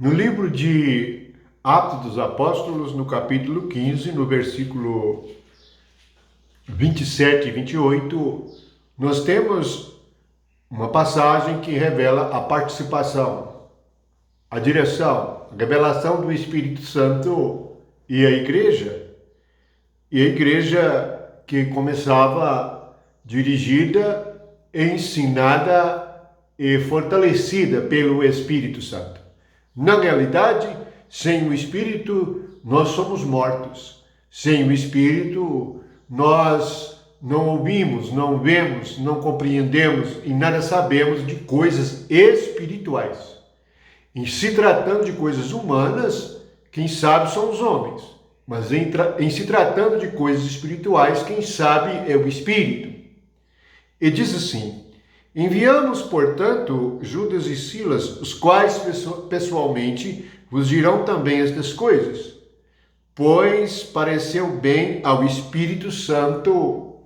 No livro de Atos dos Apóstolos, no capítulo 15, no versículo 27 e 28, nós temos uma passagem que revela a participação, a direção, a revelação do Espírito Santo e a igreja. E a igreja que começava dirigida, ensinada e fortalecida pelo Espírito Santo. Na realidade, sem o Espírito, nós somos mortos. Sem o Espírito, nós não ouvimos, não vemos, não compreendemos e nada sabemos de coisas espirituais. Em se tratando de coisas humanas, quem sabe são os homens. Mas em se tratando de coisas espirituais, quem sabe é o Espírito. E diz assim: enviamos, portanto, Judas e Silas, os quais pessoalmente vos dirão também estas coisas, pois pareceu bem ao Espírito Santo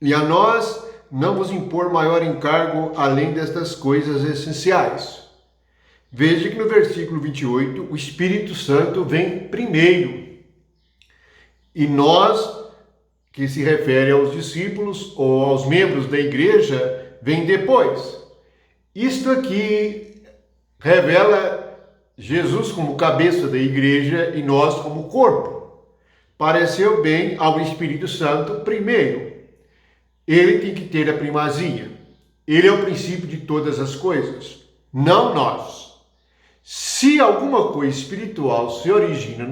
e a nós não vos impor maior encargo além destas coisas essenciais. Veja que no versículo 28, o Espírito Santo vem primeiro. E nós, que se refere aos discípulos ou aos membros da igreja, vem depois. Isto aqui revela Jesus como cabeça da igreja e nós como corpo. Pareceu bem ao Espírito Santo primeiro. Ele tem que ter a primazia. Ele é o princípio de todas as coisas, não nós. Se alguma coisa espiritual se origina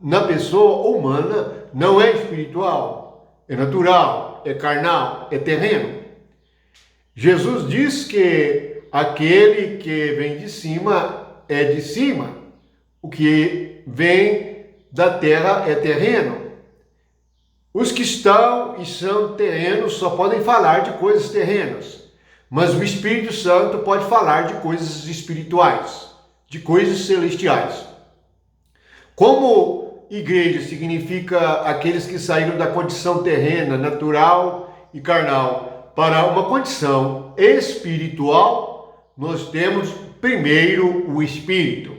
na pessoa humana, não é espiritual, é natural, é carnal, é terreno. Jesus diz que aquele que vem de cima é de cima, o que vem da terra é terreno. Os que estão e são terrenos só podem falar de coisas terrenas, mas o Espírito Santo pode falar de coisas espirituais, de coisas celestiais. Como igreja significa aqueles que saíram da condição terrena, natural e carnal para uma condição espiritual, nós temos primeiro o Espírito.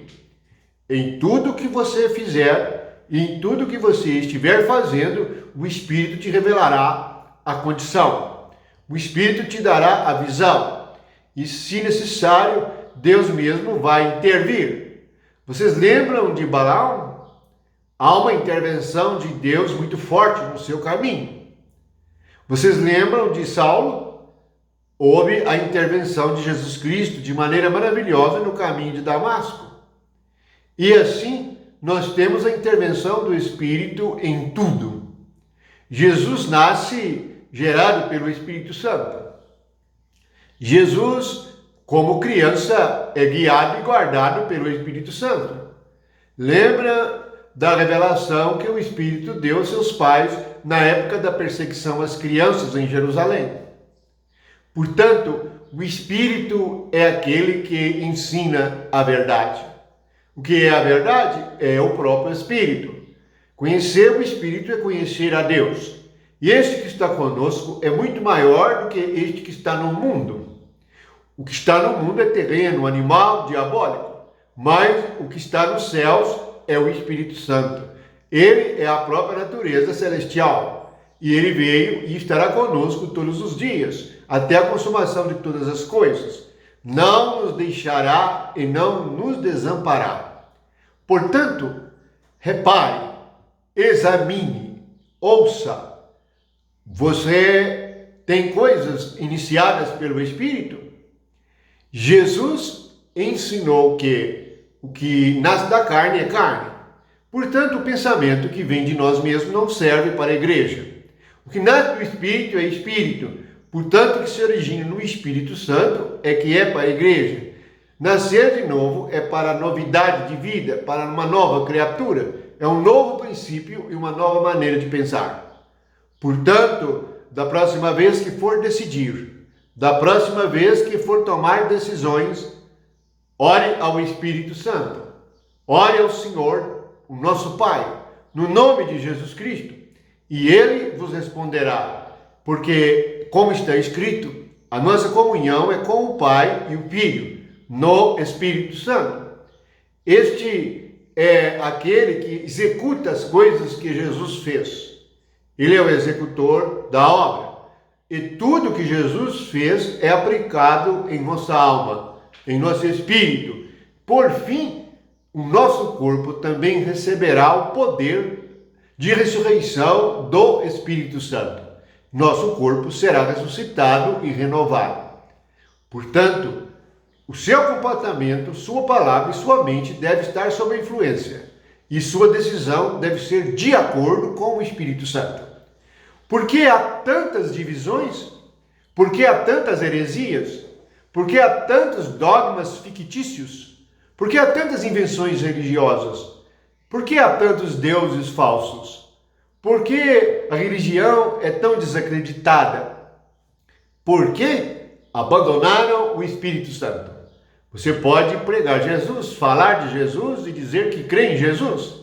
Em tudo que você fizer, em tudo que você estiver fazendo, o Espírito te revelará a condição. O Espírito te dará a visão. E, se necessário, Deus mesmo vai intervir. Vocês lembram de Balaão? Há uma intervenção de Deus muito forte no seu caminho. Vocês lembram de Saulo? Houve a intervenção de Jesus Cristo de maneira maravilhosa no caminho de Damasco. E assim, nós temos a intervenção do Espírito em tudo. Jesus nasce gerado pelo Espírito Santo. Jesus, como criança, é guiado e guardado pelo Espírito Santo. Lembra da revelação que o Espírito deu aos seus pais na época da perseguição às crianças em Jerusalém. Portanto, o Espírito é aquele que ensina a verdade. O que é a verdade? É o próprio Espírito. Conhecer o Espírito é conhecer a Deus. E este que está conosco é muito maior do que este que está no mundo. O que está no mundo é terreno, animal, diabólico. Mas o que está nos céus é o Espírito Santo. Ele é a própria natureza celestial. E ele veio e estará conosco todos os dias, até a consumação de todas as coisas. Não nos deixará e não nos desamparará. Portanto, repare, examine, ouça. Você tem coisas iniciadas pelo Espírito? Jesus ensinou que o que nasce da carne é carne. Portanto, o pensamento que vem de nós mesmos não serve para a igreja. O que nasce do Espírito é Espírito. Portanto, o que se origina no Espírito Santo é que é para a igreja. Nascer de novo é para a novidade de vida, para uma nova criatura. É um novo princípio e uma nova maneira de pensar. Portanto, da próxima vez que for decidir, da próxima vez que for tomar decisões, ore ao Espírito Santo. Ore ao Senhor, o nosso Pai, no nome de Jesus Cristo, e Ele vos responderá. Porque, como está escrito, a nossa comunhão é com o Pai e o Filho, no Espírito Santo. Este é aquele que executa as coisas que Jesus fez. Ele é o executor da obra. E tudo que Jesus fez é aplicado em nossa alma, em nosso espírito. Por fim, o nosso corpo também receberá o poder de ressurreição do Espírito Santo. Nosso corpo será ressuscitado e renovado. Portanto, o seu comportamento, sua palavra e sua mente devem estar sob a influência, e sua decisão deve ser de acordo com o Espírito Santo. Por que há tantas divisões? Por que há tantas heresias? Por que há tantos dogmas fictícios? Por que há tantas invenções religiosas? Por que há tantos deuses falsos? Por que a religião é tão desacreditada? Por que abandonaram o Espírito Santo? Você pode pregar Jesus, falar de Jesus e dizer que crê em Jesus,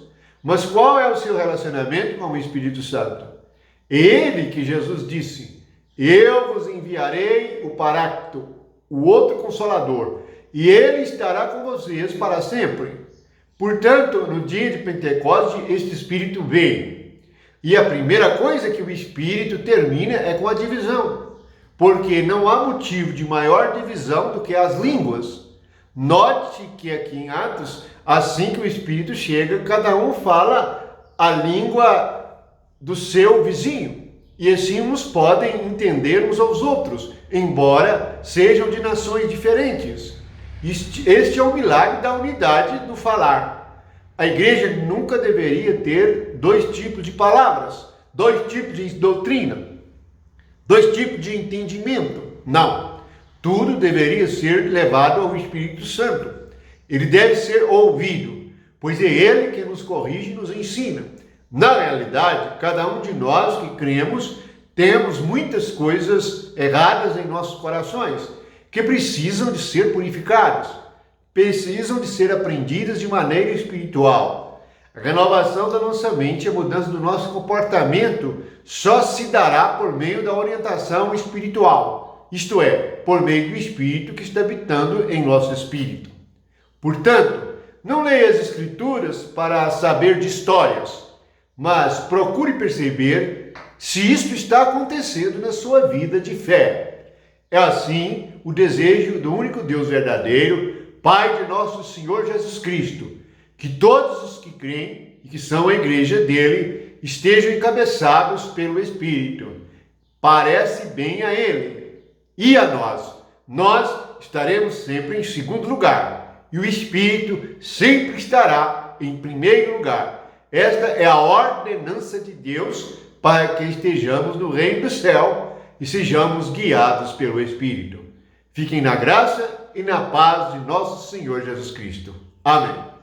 mas qual é o seu relacionamento com o Espírito Santo? Ele que Jesus disse: eu vos enviarei o Paráclito, o outro Consolador, e ele estará com vocês para sempre. Portanto, no dia de Pentecostes, este Espírito veio. E a primeira coisa que o Espírito termina é com a divisão, porque não há motivo de maior divisão do que as línguas. Note que aqui em Atos, assim que o Espírito chega, cada um fala a língua do seu vizinho, e assim uns podem entender uns aos outros, embora sejam de nações diferentes. Este é o milagre da unidade do falar. A igreja nunca deveria ter dois tipos de palavras, dois tipos de doutrina, dois tipos de entendimento. Não. Tudo deveria ser levado ao Espírito Santo. Ele deve ser ouvido, pois é ele que nos corrige e nos ensina. Na realidade, cada um de nós que cremos temos muitas coisas erradas em nossos corações que precisam de ser purificadas, precisam de ser aprendidas de maneira espiritual. A renovação da nossa mente, a mudança do nosso comportamento só se dará por meio da orientação espiritual, isto é, por meio do Espírito que está habitando em nosso espírito. Portanto, não leia as Escrituras para saber de histórias, mas procure perceber se isto está acontecendo na sua vida de fé. É assim o desejo do único Deus verdadeiro, Pai de nosso Senhor Jesus Cristo, que todos os que creem e que são a igreja dele estejam encabeçados pelo Espírito. Parece bem a ele e a nós. Nós estaremos sempre em segundo lugar e o Espírito sempre estará em primeiro lugar. Esta é a ordenança de Deus para que estejamos no reino do céu e sejamos guiados pelo Espírito. Fiquem na graça e na paz de nosso Senhor Jesus Cristo. Amém.